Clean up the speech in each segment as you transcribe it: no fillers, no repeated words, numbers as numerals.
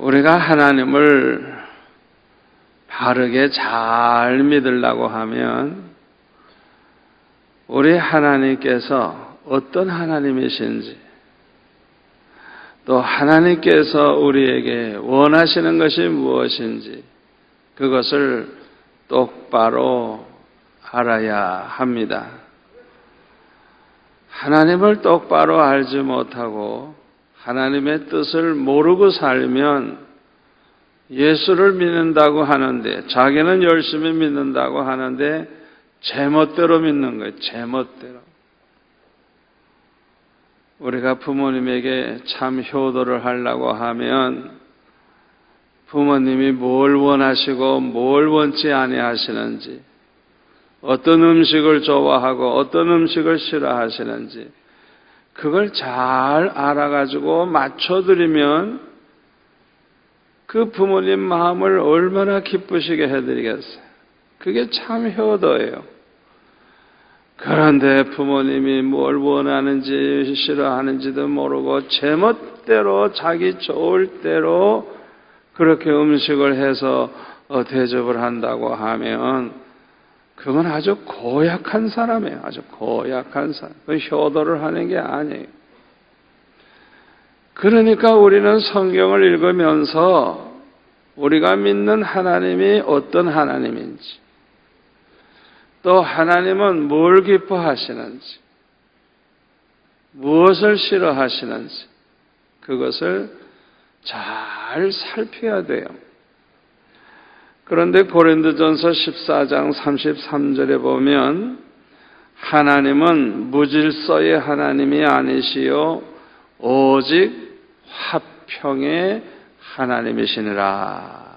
우리가 하나님을 바르게 잘 믿으려고 하면 우리 하나님께서 어떤 하나님이신지, 또 하나님께서 우리에게 원하시는 것이 무엇인지 그것을 똑바로 알아야 합니다. 하나님을 똑바로 알지 못하고 하나님의 뜻을 모르고 살면 예수를 믿는다고 하는데, 자기는 열심히 믿는다고 하는데 제멋대로 믿는 거예요. 제멋대로. 우리가 부모님에게 참 효도를 하려고 하면 부모님이 뭘 원하시고 뭘 원치 아니하시는지, 어떤 음식을 좋아하고 어떤 음식을 싫어하시는지 그걸 잘 알아가지고 맞춰드리면 그 부모님 마음을 얼마나 기쁘시게 해드리겠어요. 그게 참 효도예요. 그런데 부모님이 뭘 원하는지 싫어하는지도 모르고 제멋대로 자기 좋을 대로 그렇게 음식을 해서 대접을 한다고 하면 그건 아주 고약한 사람이에요. 아주 고약한 사람. 그 효도를 하는 게 아니에요. 그러니까 우리는 성경을 읽으면서 우리가 믿는 하나님이 어떤 하나님인지, 또 하나님은 뭘 기뻐하시는지, 무엇을 싫어하시는지 그것을 잘 살펴야 돼요. 그런데 고린도전서 14장 33절에 보면 하나님은 무질서의 하나님이 아니시요 오직 화평의 하나님이시니라.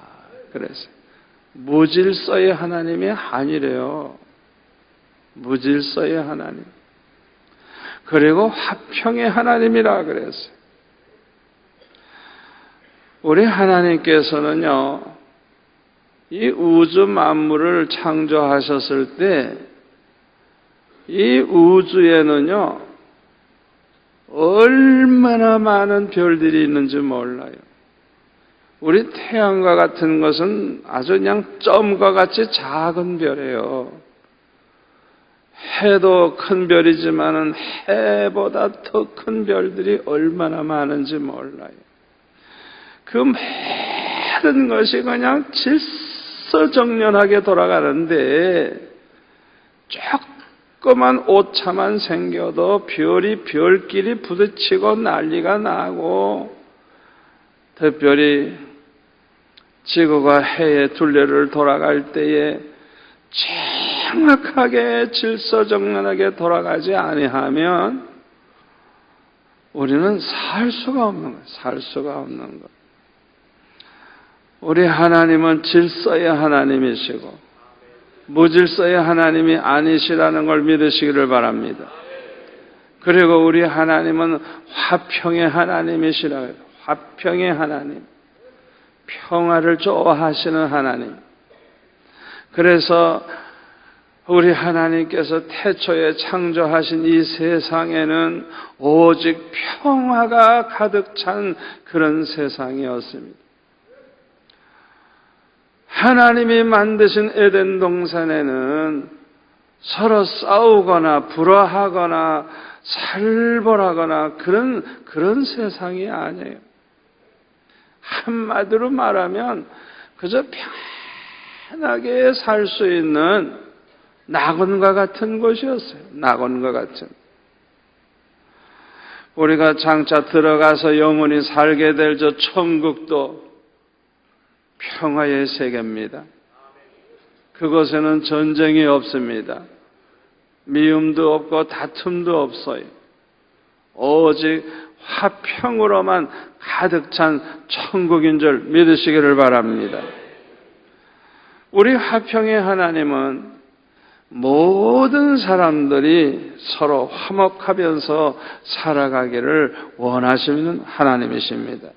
그래서 무질서의 하나님이 아니래요. 무질서의 하나님. 그리고 화평의 하나님이라 그랬어요. 우리 하나님께서는요, 이 우주 만물을 창조하셨을 때 이 우주에는요 얼마나 많은 별들이 있는지 몰라요. 우리 태양과 같은 것은 아주 그냥 점과 같이 작은 별이에요. 해도 큰 별이지만은 해보다 더 큰 별들이 얼마나 많은지 몰라요. 그 모든 것이 그냥 질서정연하게 돌아가는데 조그만 오차만 생겨도 별이 별끼리 부딪히고 난리가 나고, 특별히 지구가 해의 둘레를 돌아갈 때에 정확하게 질서정연하게 돌아가지 아니하면 우리는 살 수가 없는 거예요. 살 수가 없는 거예요. 우리 하나님은 질서의 하나님이시고 무질서의 하나님이 아니시라는 걸 믿으시기를 바랍니다. 그리고 우리 하나님은 화평의 하나님이시라고 해요. 화평의 하나님. 평화를 좋아하시는 하나님. 그래서 우리 하나님께서 태초에 창조하신 이 세상에는 오직 평화가 가득 찬 그런 세상이었습니다. 하나님이 만드신 에덴 동산에는 서로 싸우거나 불화하거나 살벌하거나 그런 세상이 아니에요. 한마디로 말하면 그저 편하게 살 수 있는 낙원과 같은 곳이었어요. 낙원과 같은. 우리가 장차 들어가서 영원히 살게 될 저 천국도 평화의 세계입니다. 그곳에는 전쟁이 없습니다. 미움도 없고 다툼도 없어요. 오직 화평으로만 가득 찬 천국인 줄 믿으시기를 바랍니다. 우리 화평의 하나님은 모든 사람들이 서로 화목하면서 살아가기를 원하시는 하나님이십니다.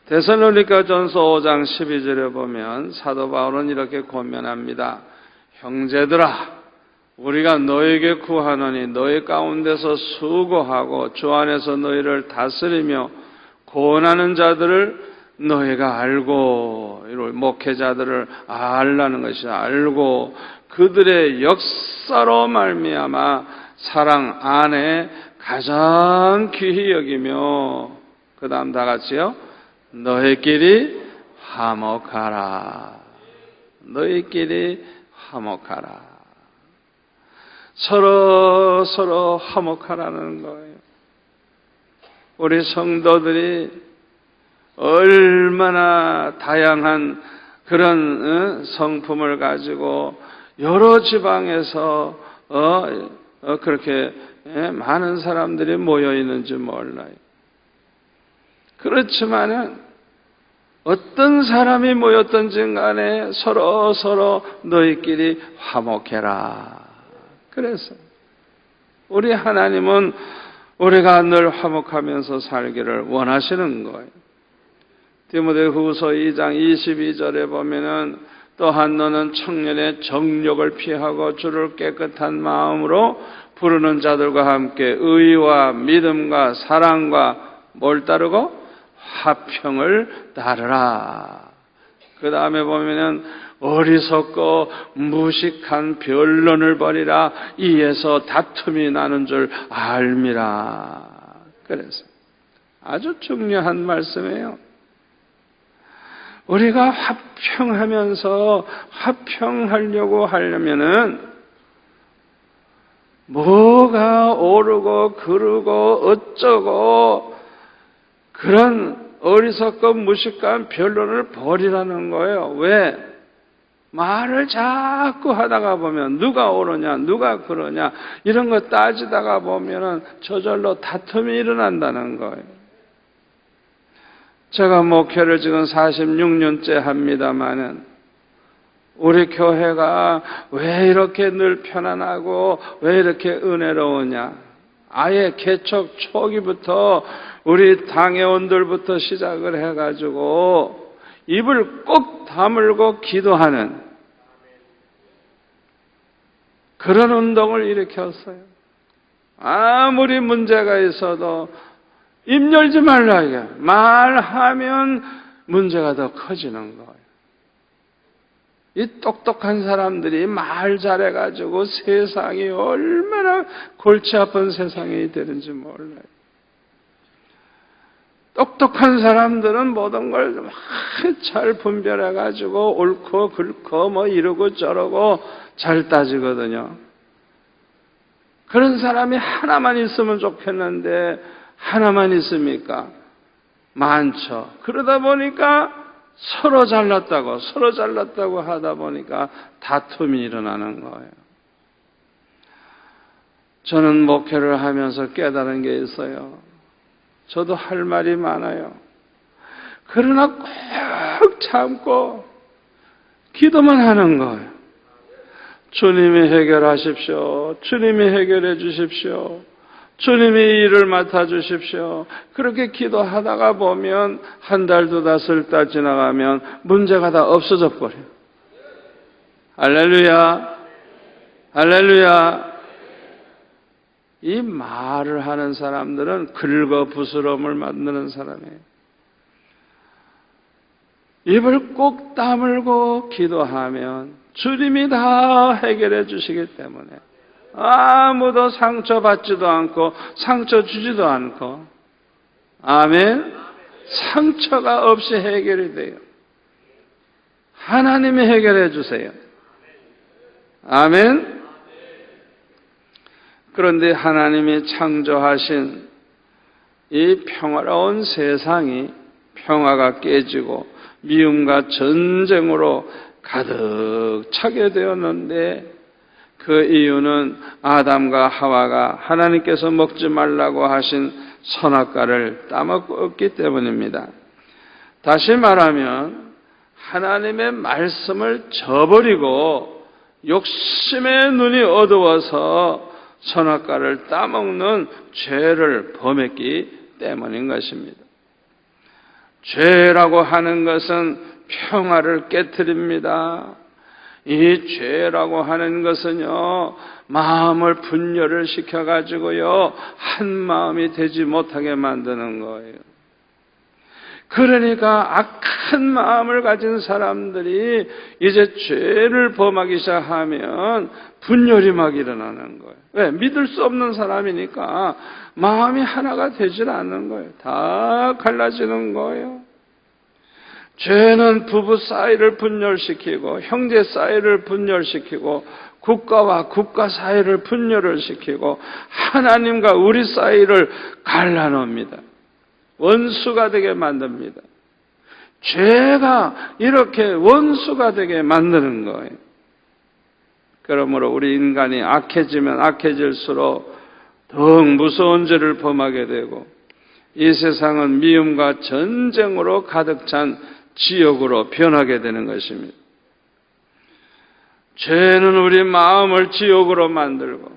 데살로니가전서 5장 12절에 보면 사도 바울은 이렇게 권면합니다. 형제들아, 우리가 너에게 구하노니 너희 가운데서 수고하고 주 안에서 너희를 다스리며 고난하는 자들을 너희가 알고, 이런 목회자들을 알라는 것이 알고 그들의 역사로 말미암아 사랑 안에 가장 귀히 여기며, 그 다음 다 같이요. 너희끼리 화목하라. 너희끼리 화목하라. 서로 화목하라는 거예요. 우리 성도들이 얼마나 다양한 그런 성품을 가지고 여러 지방에서 그렇게 많은 사람들이 모여 있는지 몰라요. 그렇지만은 어떤 사람이 모였든지 간에 서로 너희끼리 화목해라. 그래서 우리 하나님은 우리가 늘 화목하면서 살기를 원하시는 거예요. 디모데후서 2장 22절에 보면은 또한 너는 청년의 정욕을 피하고 주를 깨끗한 마음으로 부르는 자들과 함께 의와 믿음과 사랑과 뭘 따르고 화평을 따르라. 그 다음에 보면은 어리석고 무식한 변론을 버리라. 이에서 다툼이 나는 줄 알미라. 그래서 아주 중요한 말씀이에요. 우리가 화평하면서 화평하려고 하려면은 뭐가 오르고 그르고 어쩌고 그런 어리석고 무식한 변론을 버리라는 거예요. 왜? 말을 자꾸 하다가 보면 누가 옳으냐 누가 그러냐 이런 거 따지다가 보면은 저절로 다툼이 일어난다는 거예요. 제가 목회를 지금 46년째 합니다마는 우리 교회가 왜 이렇게 늘 편안하고 왜 이렇게 은혜로우냐, 아예 개척 초기부터 우리 당회원들부터 시작을 해가지고 입을 꼭 다물고 기도하는 그런 운동을 일으켰어요. 아무리 문제가 있어도 입 열지 말라 이게. 말하면 문제가 더 커지는 거예요. 이 똑똑한 사람들이 말 잘해가지고 세상이 얼마나 골치 아픈 세상이 되는지 몰라요. 똑똑한 사람들은 모든 걸 잘 분별해가지고 옳고 그렇고 뭐 이러고 저러고 잘 따지거든요. 그런 사람이 하나만 있으면 좋겠는데 하나만 있습니까? 많죠. 그러다 보니까 서로 잘났다고 하다 보니까 다툼이 일어나는 거예요. 저는 목회를 하면서 깨달은 게 있어요. 저도 할 말이 많아요. 그러나 꼭 참고 기도만 하는 거예요. 주님이 해결하십시오. 주님이 해결해 주십시오. 주님이 일을 맡아주십시오. 그렇게 기도하다가 보면 한 달, 두 달, 설 달 지나가면 문제가 다 없어져 버려요. 할렐루야. 할렐루야. 이 말을 하는 사람들은 긁어부스럼을 만드는 사람이에요. 입을 꼭 다물고 기도하면 주님이 다 해결해 주시기 때문에 아무도 상처받지도 않고 상처 주지도 않고, 아멘. 상처가 없이 해결이 돼요. 하나님이 해결해 주세요. 아멘. 그런데 하나님이 창조하신 이 평화로운 세상이 평화가 깨지고 미움과 전쟁으로 가득 차게 되었는데, 그 이유는 아담과 하와가 하나님께서 먹지 말라고 하신 선악과를 따먹었기 때문입니다. 다시 말하면 하나님의 말씀을 저버리고 욕심의 눈이 어두워서 선악과를 따먹는 죄를 범했기 때문인 것입니다. 죄라고 하는 것은 평화를 깨트립니다. 이 죄라고 하는 것은요, 마음을 분열을 시켜가지고요, 한 마음이 되지 못하게 만드는 거예요. 그러니까 악한 마음을 가진 사람들이 이제 죄를 범하기 시작하면 분열이 막 일어나는 거예요. 왜? 믿을 수 없는 사람이니까 마음이 하나가 되질 않는 거예요. 다 갈라지는 거예요. 죄는 부부 사이를 분열시키고 형제 사이를 분열시키고 국가와 국가 사이를 분열을 시키고 하나님과 우리 사이를 갈라놓습니다. 원수가 되게 만듭니다. 죄가 이렇게 원수가 되게 만드는 거예요. 그러므로 우리 인간이 악해지면 악해질수록 더욱 무서운 죄를 범하게 되고 이 세상은 미움과 전쟁으로 가득 찬 지옥으로 변하게 되는 것입니다. 죄는 우리 마음을 지옥으로 만들고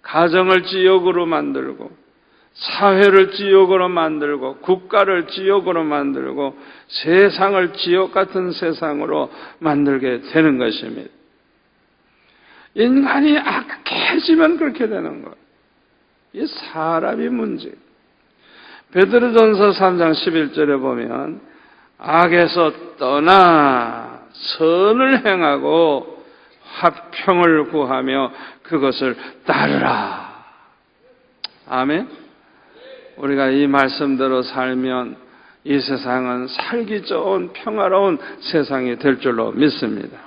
가정을 지옥으로 만들고 사회를 지옥으로 만들고 국가를 지옥으로 만들고 세상을 지옥 같은 세상으로 만들게 되는 것입니다. 인간이 악해지면 그렇게 되는 거예요. 이 사람이 문제. 베드로전서 3장 11절에 보면 악에서 떠나 선을 행하고 화평을 구하며 그것을 따르라. 아멘. 우리가 이 말씀대로 살면 이 세상은 살기 좋은 평화로운 세상이 될 줄로 믿습니다.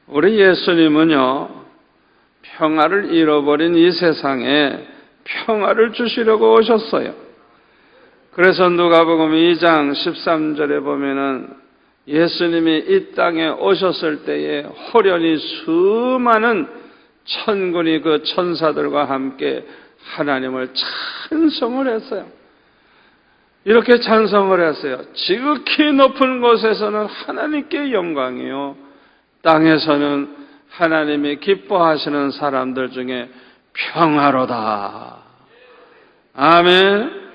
우리 예수님은요, 평화를 잃어버린 이 세상에 평화를 주시려고 오셨어요. 그래서 누가복음 2장 13절에 보면은 예수님이 이 땅에 오셨을 때에 호련히 수많은 천군이 그 천사들과 함께 하나님을 찬송을 했어요. 이렇게 찬송을 했어요. 지극히 높은 곳에서는 하나님께 영광이요, 땅에서는 하나님이 기뻐하시는 사람들 중에 평화로다. 아멘.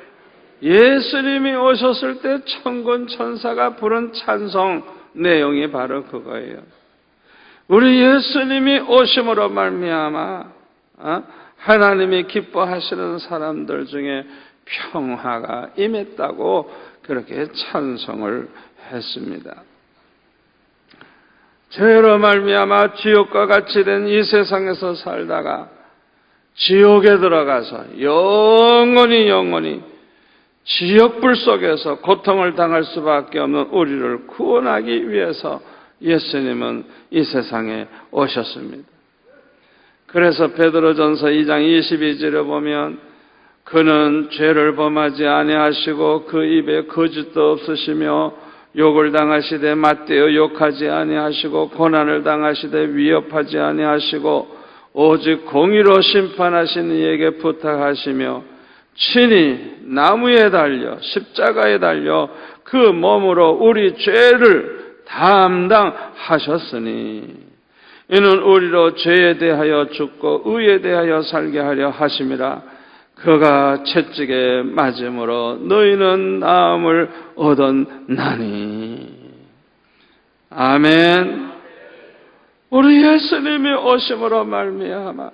예수님이 오셨을 때 천군 천사가 부른 찬송 내용이 바로 그거예요. 우리 예수님이 오심으로 말미암아 하나님이 기뻐하시는 사람들 중에 평화가 임했다고 그렇게 찬송을 했습니다. 죄로 말미암아 지옥과 같이 된 이 세상에서 살다가 지옥에 들어가서 영원히 지옥불 속에서 고통을 당할 수밖에 없는 우리를 구원하기 위해서 예수님은 이 세상에 오셨습니다. 그래서 베드로전서 2장 22절에 보면 그는 죄를 범하지 아니하시고 그 입에 거짓도 없으시며 욕을 당하시되 맞대어 욕하지 아니하시고 고난을 당하시되 위협하지 아니하시고 오직 공의로 심판하신 이에게 부탁하시며 친히 나무에 달려 십자가에 달려 그 몸으로 우리 죄를 담당하셨으니 이는 우리로 죄에 대하여 죽고 의에 대하여 살게 하려 하심이라. 그가 채찍에 맞음으로 너희는 나음을 얻었나니. 아멘. 우리 예수님이 오심으로 말미암아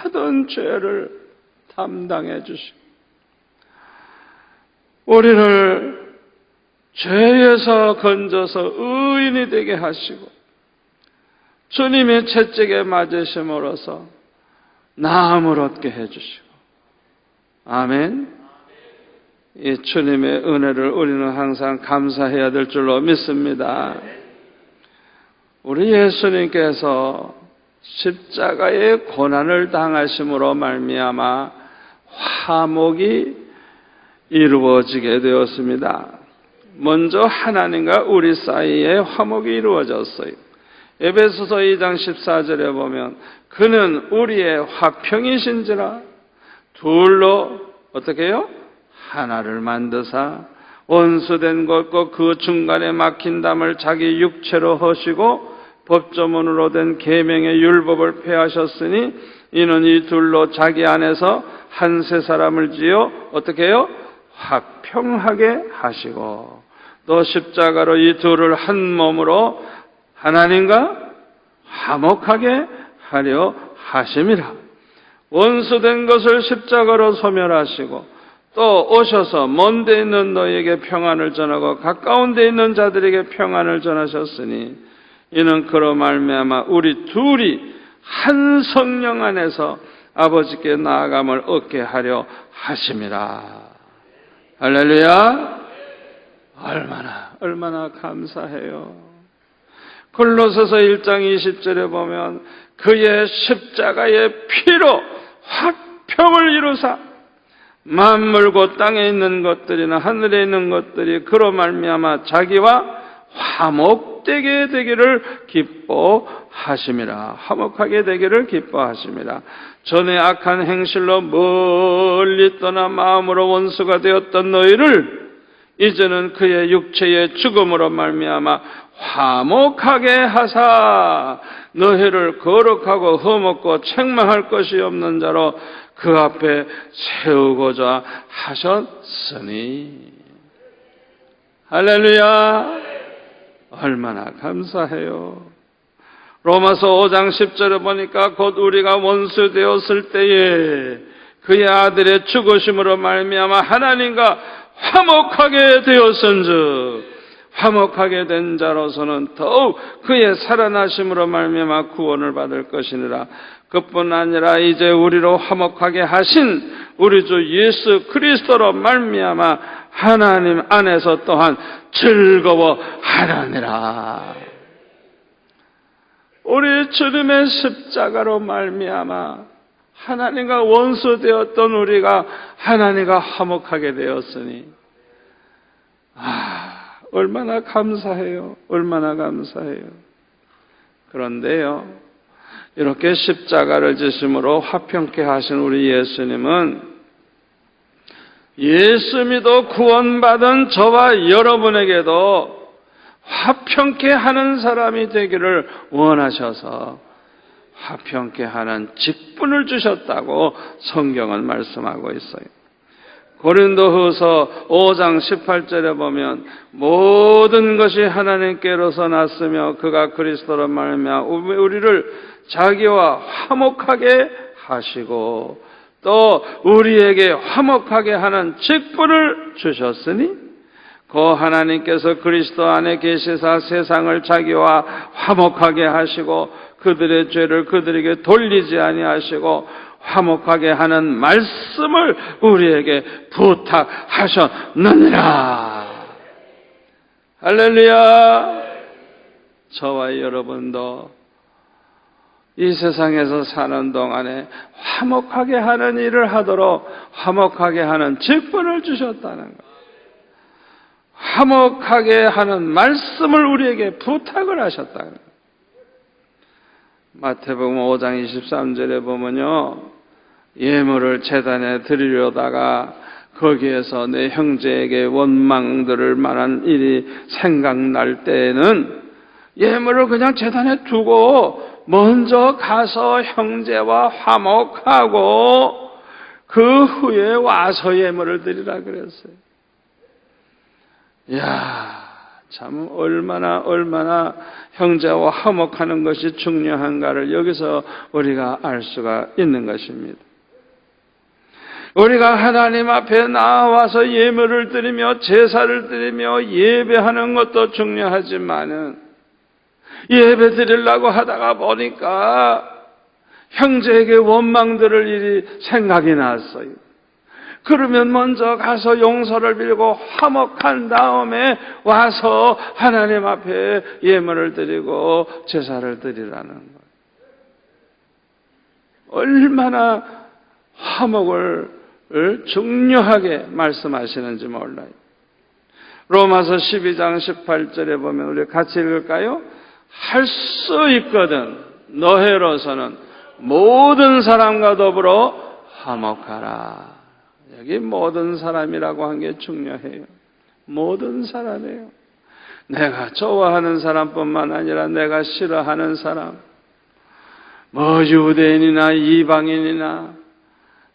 모든 죄를 담당해 주시고 우리를 죄에서 건져서 의인이 되게 하시고 주님의 채찍에 맞으심으로써 나음을 얻게 해주시고. 아멘. 이 주님의 은혜를 우리는 항상 감사해야 될 줄로 믿습니다. 우리 예수님께서 십자가의 고난을 당하심으로 말미암아 화목이 이루어지게 되었습니다. 먼저 하나님과 우리 사이에 화목이 이루어졌어요. 에베소서 2장 14절에 보면 그는 우리의 화평이신지라 둘로 어떻게 해요? 하나를 만드사 원수된 것과 그 중간에 막힌 담을 자기 육체로 허시고 법조문으로 된 계명의 율법을 폐하셨으니 이는 이 둘로 자기 안에서 한 세 사람을 지어 어떻게 해요? 화평하게 하시고 또 십자가로 이 둘을 한 몸으로 하나님과 화목하게 하려 하심이라. 원수된 것을 십자가로 소멸하시고 또 오셔서 먼 데 있는 너희에게 평안을 전하고 가까운 데 있는 자들에게 평안을 전하셨으니 이는 그로 말미암아 우리 둘이 한 성령 안에서 아버지께 나아감을 얻게 하려 하심이라. 할렐루야. 얼마나 감사해요. 골로새서 1장 20절에 보면 그의 십자가의 피로 화평을 이루사 만물 곧 땅에 있는 것들이나 하늘에 있는 것들이 그로 말미암아 자기와 화목되게 되기를 기뻐하심이라. 화목하게 되기를 기뻐하심이라. 전에 악한 행실로 멀리 떠나 마음으로 원수가 되었던 너희를 이제는 그의 육체의 죽음으로 말미암아 화목하게 하사 너희를 거룩하고 흠없고 책망할 것이 없는 자로 그 앞에 세우고자 하셨으니. 할렐루야. 얼마나 감사해요. 로마서 5장 10절에 보니까 곧 우리가 원수 되었을 때에 그의 아들의 죽으심으로 말미암아 하나님과 화목하게 되었은즉 화목하게 된 자로서는 더욱 그의 살아나심으로 말미암아 구원을 받을 것이니라. 그뿐 아니라 이제 우리로 화목하게 하신 우리 주 예수 그리스도로 말미암아 하나님 안에서 또한 즐거워하느니라. 우리 주님의 십자가로 말미암아 하나님과 원수되었던 우리가 하나님과 화목하게 되었으니 얼마나 감사해요. 얼마나 감사해요. 그런데요, 이렇게 십자가를 지심으로 화평케 하신 우리 예수님은 예수 믿어 구원받은 저와 여러분에게도 화평케 하는 사람이 되기를 원하셔서 화평케 하는 직분을 주셨다고 성경은 말씀하고 있어요. 고린도후서 5장 18절에 보면 모든 것이 하나님께로서 났으며 그가 그리스도로 말미암아 우리를 자기와 화목하게 하시고 또 우리에게 화목하게 하는 직분을 주셨으니 그 하나님께서 그리스도 안에 계시사 세상을 자기와 화목하게 하시고 그들의 죄를 그들에게 돌리지 아니하시고 화목하게 하는 말씀을 우리에게 부탁하셨느니라. 할렐루야. 저와 여러분도 이 세상에서 사는 동안에 화목하게 하는 일을 하도록 화목하게 하는 직분을 주셨다는 것. 화목하게 하는 말씀을 우리에게 부탁을 하셨다는 것. 마태복음 5장 23절에 보면요, 예물을 제단에 드리려다가 거기에서 내 형제에게 원망들을 만한 일이 생각날 때에는 예물을 그냥 제단에 두고 먼저 가서 형제와 화목하고 그 후에 와서 예물을 드리라 그랬어요. 이야, 참 얼마나 형제와 화목하는 것이 중요한가를 여기서 우리가 알 수가 있는 것입니다. 우리가 하나님 앞에 나와서 예물을 드리며 제사를 드리며 예배하는 것도 중요하지만은 예배 드리려고 하다가 보니까 형제에게 원망들을 일이 생각이 났어요. 그러면 먼저 가서 용서를 빌고 화목한 다음에 와서 하나님 앞에 예물을 드리고 제사를 드리라는 거예요. 얼마나 화목을 중요하게 말씀하시는지 몰라요. 로마서 12장 18절에 보면 우리 같이 읽을까요? 할 수 있거든 너희로서는 모든 사람과 더불어 화목하라. 여기 모든 사람이라고 한 게 중요해요. 모든 사람이에요. 내가 좋아하는 사람뿐만 아니라 내가 싫어하는 사람, 뭐 유대인이나 이방인이나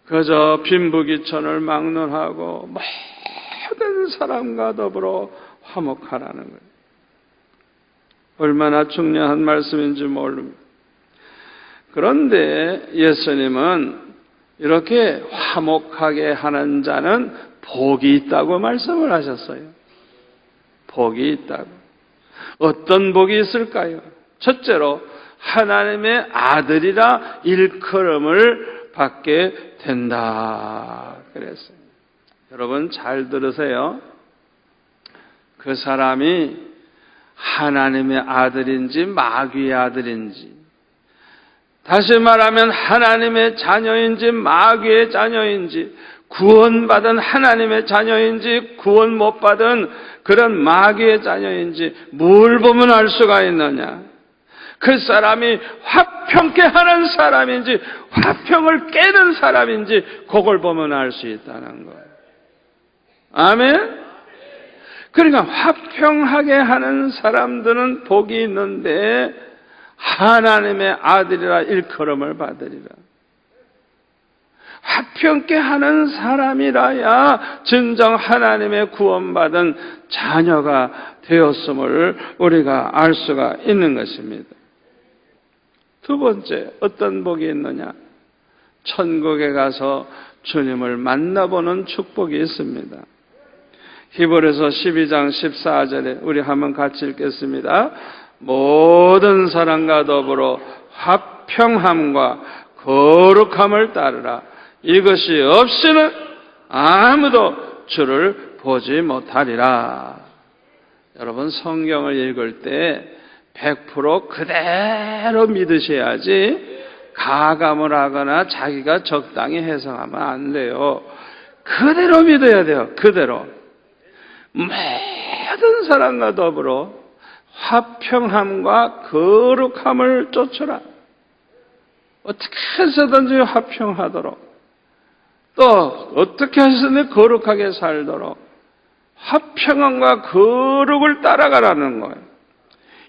그저 빈부귀천을 막론하고 모든 사람과 더불어 화목하라는 거예요. 얼마나 중요한 말씀인지 모릅니다. 그런데 예수님은 이렇게 화목하게 하는 자는 복이 있다고 말씀을 하셨어요. 복이 있다고. 어떤 복이 있을까요? 첫째로 하나님의 아들이라 일컬음을 받게 된다 그랬어요. 여러분 잘 들으세요. 그 사람이 하나님의 아들인지 마귀의 아들인지, 다시 말하면 하나님의 자녀인지 마귀의 자녀인지, 구원받은 하나님의 자녀인지 구원 못 받은 그런 마귀의 자녀인지 뭘 보면 알 수가 있느냐? 그 사람이 화평케 하는 사람인지 화평을 깨는 사람인지 그걸 보면 알 수 있다는 거예요. 아멘? 그러니까 화평하게 하는 사람들은 복이 있는데 하나님의 아들이라 일컬음을 받으리라. 화평케 하는 사람이라야 진정 하나님의 구원받은 자녀가 되었음을 우리가 알 수가 있는 것입니다. 두 번째, 어떤 복이 있느냐? 천국에 가서 주님을 만나보는 축복이 있습니다. 히브리서 12장 14절에 우리 한번 같이 읽겠습니다. 모든 사람과 더불어 화평함과 거룩함을 따르라. 이것이 없이는 아무도 주를 보지 못하리라. 여러분 성경을 읽을 때 100% 그대로 믿으셔야지 가감을 하거나 자기가 적당히 해석하면 안 돼요. 그대로 믿어야 돼요. 그대로. 모든 사람과 더불어 화평함과 거룩함을 쫓으라. 어떻게 해서든지 화평하도록, 또 어떻게 해서든지 거룩하게 살도록 화평함과 거룩을 따라가라는 거예요.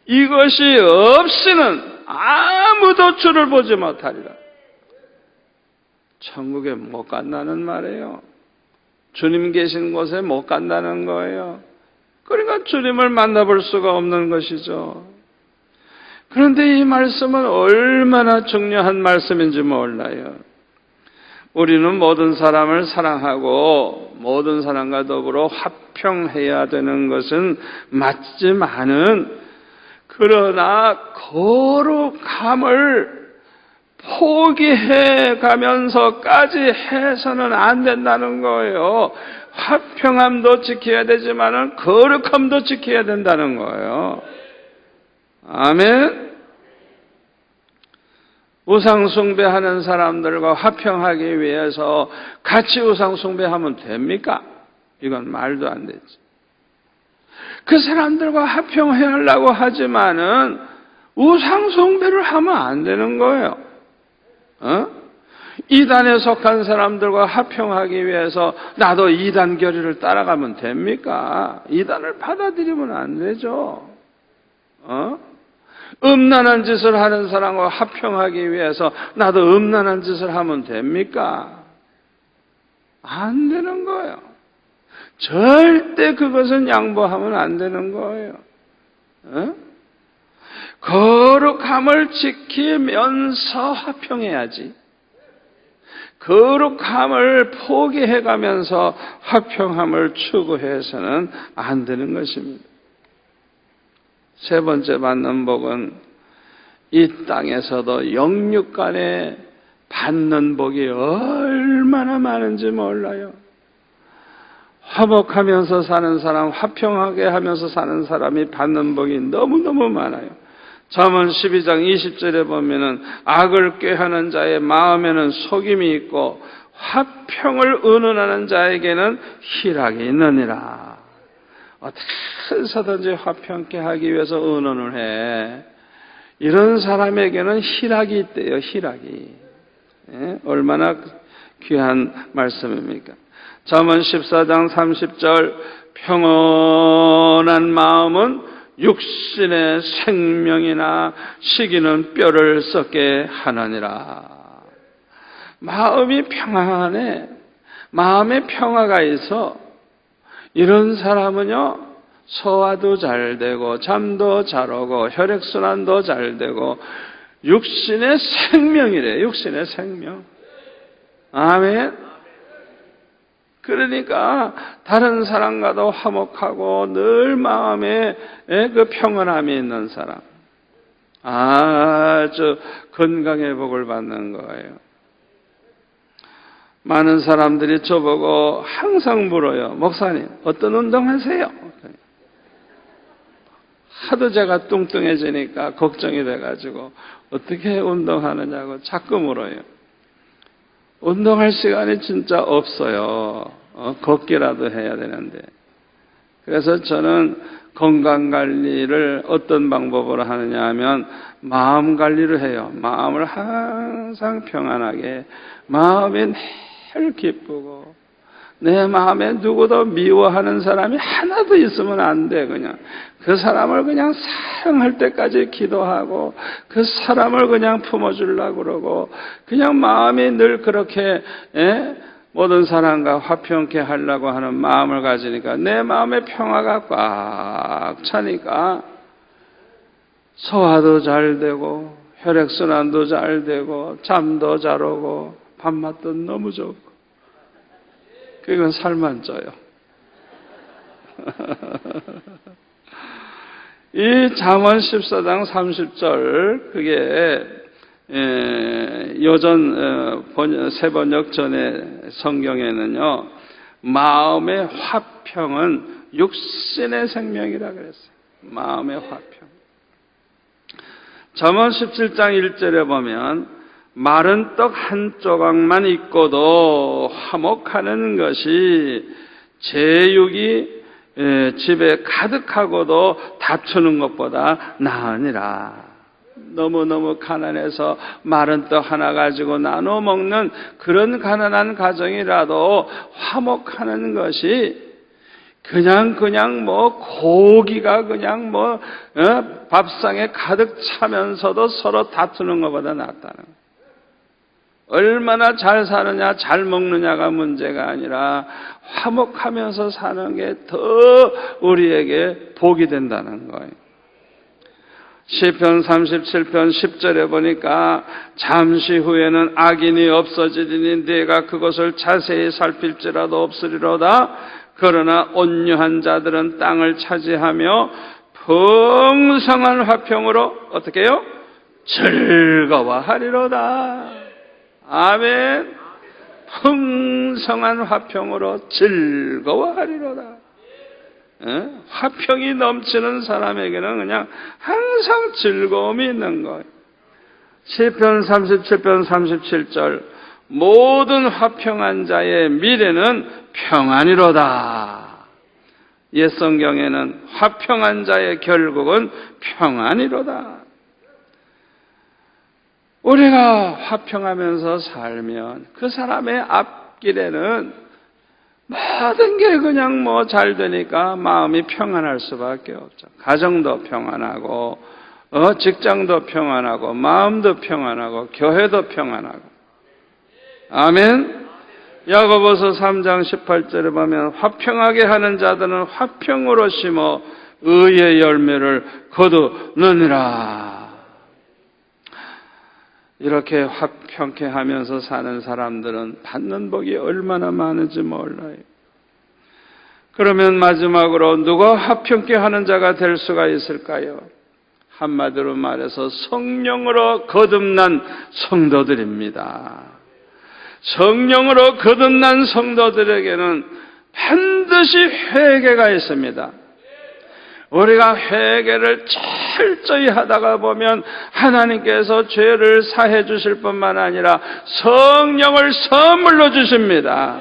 이것이 없이는 아무도 주를 보지 못하리라. 천국에 못 간다는 말이에요. 주님 계신 곳에 못 간다는 거예요. 그러니까 주님을 만나볼 수가 없는 것이죠. 그런데 이 말씀은 얼마나 중요한 말씀인지 몰라요. 우리는 모든 사람을 사랑하고 모든 사람과 더불어 화평해야 되는 것은 맞지만은, 그러나 거룩함을 포기해 가면서까지 해서는 안 된다는 거예요. 화평함도 지켜야 되지만은 거룩함도 지켜야 된다는 거예요. 아멘. 우상숭배하는 사람들과 화평하기 위해서 같이 우상숭배하면 됩니까? 이건 말도 안 되지. 그 사람들과 화평해야 하려고 하지만은 우상숭배를 하면 안 되는 거예요. 이단에 속한 사람들과 화평하기 위해서 나도 이단 결의를 따라가면 됩니까? 이단을 받아들이면 안 되죠. 음란한 짓을 하는 사람과 화평하기 위해서 나도 음란한 짓을 하면 됩니까? 안 되는 거예요. 절대 그것은 양보하면 안 되는 거예요. 거룩함을 지키면서 화평해야지. 거룩함을 포기해가면서 화평함을 추구해서는 안 되는 것입니다. 세 번째 받는 복은 이 땅에서도 영육간에 받는 복이 얼마나 많은지 몰라요. 화목하면서 사는 사람, 화평하게 하면서 사는 사람이 받는 복이 너무너무 많아요. 잠언 12장 20절에 보면은 악을 꾀하는 자의 마음에는 속임이 있고 화평을 의논하는 자에게는 희락이 있느니라. 어떻게 해서든지 화평케 하기 위해서 의논을 해. 이런 사람에게는 희락이 있대요. 희락이. 얼마나 귀한 말씀입니까? 잠언 14장 30절 평온한 마음은 육신의 생명이나 시기는 뼈를 썩게 하느니라. 마음이 평안해. 마음에 평화가 있어. 이런 사람은요, 소화도 잘 되고 잠도 잘 오고 혈액순환도 잘 되고 육신의 생명이래. 육신의 생명. 아멘. 그러니까 다른 사람과도 화목하고 늘 마음에 그 평안함이 있는 사람, 아주 건강의 복을 받는 거예요. 많은 사람들이 저보고 항상 물어요. 목사님, 어떤 운동하세요? 하도 제가 뚱뚱해지니까 걱정이 돼가지고 어떻게 운동하느냐고 자꾸 물어요. 운동할 시간이 진짜 없어요. 걷기라도 해야 되는데. 그래서 저는 건강관리를 어떤 방법으로 하느냐 하면 마음 관리를 해요. 마음을 항상 평안하게, 마음이 늘 기쁘고, 내 마음에 누구도 미워하는 사람이 하나도 있으면 안 돼. 그냥 그 사람을 그냥 사랑할 때까지 기도하고 그 사람을 그냥 품어주려고 그러고, 그냥 마음이 늘 그렇게 모든 사람과 화평케 하려고 하는 마음을 가지니까 내 마음의 평화가 꽉 차니까 소화도 잘 되고 혈액순환도 잘 되고 잠도 잘 오고 밥맛도 너무 좋고. 그건 살만 쪄요. 이 잠언 14장 30절, 그게 요전 새번역 전에 성경에는요, 마음의 화평은 육신의 생명이라 그랬어요. 마음의 화평. 잠언 17장 1절에 보면 마른 떡 한 조각만 있고도 화목하는 것이 제육이 집에 가득하고도 다투는 것보다 나으니라. 너무너무 가난해서 마른 떡 하나 가지고 나눠 먹는 그런 가난한 가정이라도 화목하는 것이 그냥 고기가 그냥 밥상에 가득 차면서도 서로 다투는 것보다 낫다는 거예요. 얼마나 잘 사느냐, 잘 먹느냐가 문제가 아니라 화목하면서 사는 게 더 우리에게 복이 된다는 거예요. 시편 37편 10절에 보니까 잠시 후에는 악인이 없어지리니 네가 그것을 자세히 살필지라도 없으리로다. 그러나 온유한 자들은 땅을 차지하며 풍성한 화평으로 어떻게 해요? 즐거워하리로다. 아멘. 풍성한 화평으로 즐거워하리로다. 화평이 넘치는 사람에게는 그냥 항상 즐거움이 있는 거예요. 시편 37편 37절, 모든 화평한 자의 미래는 평안이로다. 옛 성경에는 화평한 자의 결국은 평안이로다. 우리가 화평하면서 살면 그 사람의 앞길에는 모든 게 그냥 잘 되니까 마음이 평안할 수밖에 없죠. 가정도 평안하고, 직장도 평안하고, 마음도 평안하고, 교회도 평안하고. 아멘. 야고보서 3장 18절에 보면 화평하게 하는 자들은 화평으로 심어 의의 열매를 거두느니라. 이렇게 화평케 하면서 사는 사람들은 받는 복이 얼마나 많은지 몰라요. 그러면 마지막으로 누가 화평케 하는 자가 될 수가 있을까요? 한마디로 말해서 성령으로 거듭난 성도들입니다. 성령으로 거듭난 성도들에게는 반드시 회개가 있습니다. 우리가 회개를 철저히 하다가 보면 하나님께서 죄를 사해 주실 뿐만 아니라 성령을 선물로 주십니다.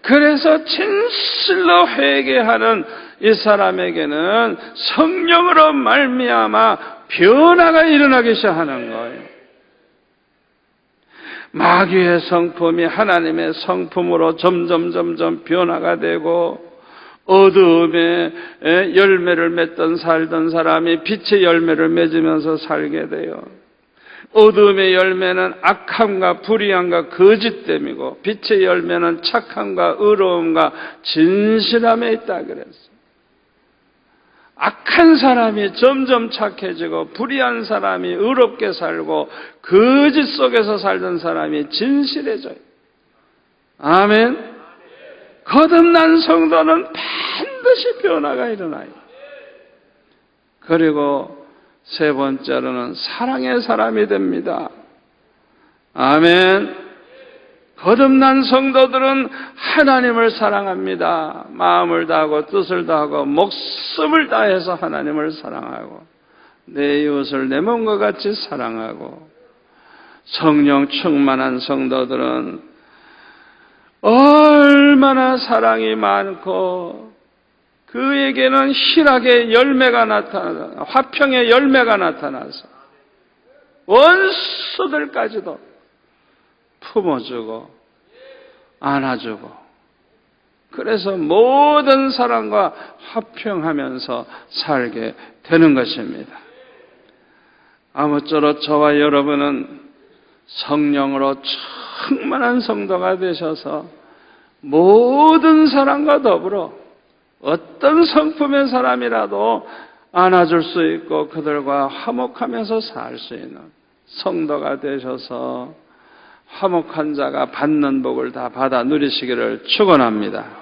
그래서 진실로 회개하는 이 사람에게는 성령으로 말미암아 변화가 일어나기 시작하는 거예요. 마귀의 성품이 하나님의 성품으로 점점 변화가 되고, 어두움에 열매를 맺던 살던 사람이 빛의 열매를 맺으면서 살게 돼요. 어두움의 열매는 악함과 불의함과 거짓됨이고, 빛의 열매는 착함과 의로움과 진실함에 있다 그랬어요. 악한 사람이 점점 착해지고, 불의한 사람이 의롭게 살고, 거짓 속에서 살던 사람이 진실해져요. 아멘. 거듭난 성도는 반드시 변화가 일어나요. 그리고 세 번째로는 사랑의 사람이 됩니다. 아멘. 거듭난 성도들은 하나님을 사랑합니다. 마음을 다하고 뜻을 다하고 목숨을 다해서 하나님을 사랑하고 내 이웃을 내 몸과 같이 사랑하고, 성령 충만한 성도들은 얼마나 사랑이 많고 그에게는 희락의 열매가 나타나, 화평의 열매가 나타나서 원수들까지도 품어주고 안아주고, 그래서 모든 사람과 화평하면서 살게 되는 것입니다. 아무쪼록 저와 여러분은 성령으로 충만한 성도가 되셔서 모든 사람과 더불어 어떤 성품의 사람이라도 안아줄 수 있고 그들과 화목하면서 살 수 있는 성도가 되셔서 화목한 자가 받는 복을 다 받아 누리시기를 축원합니다.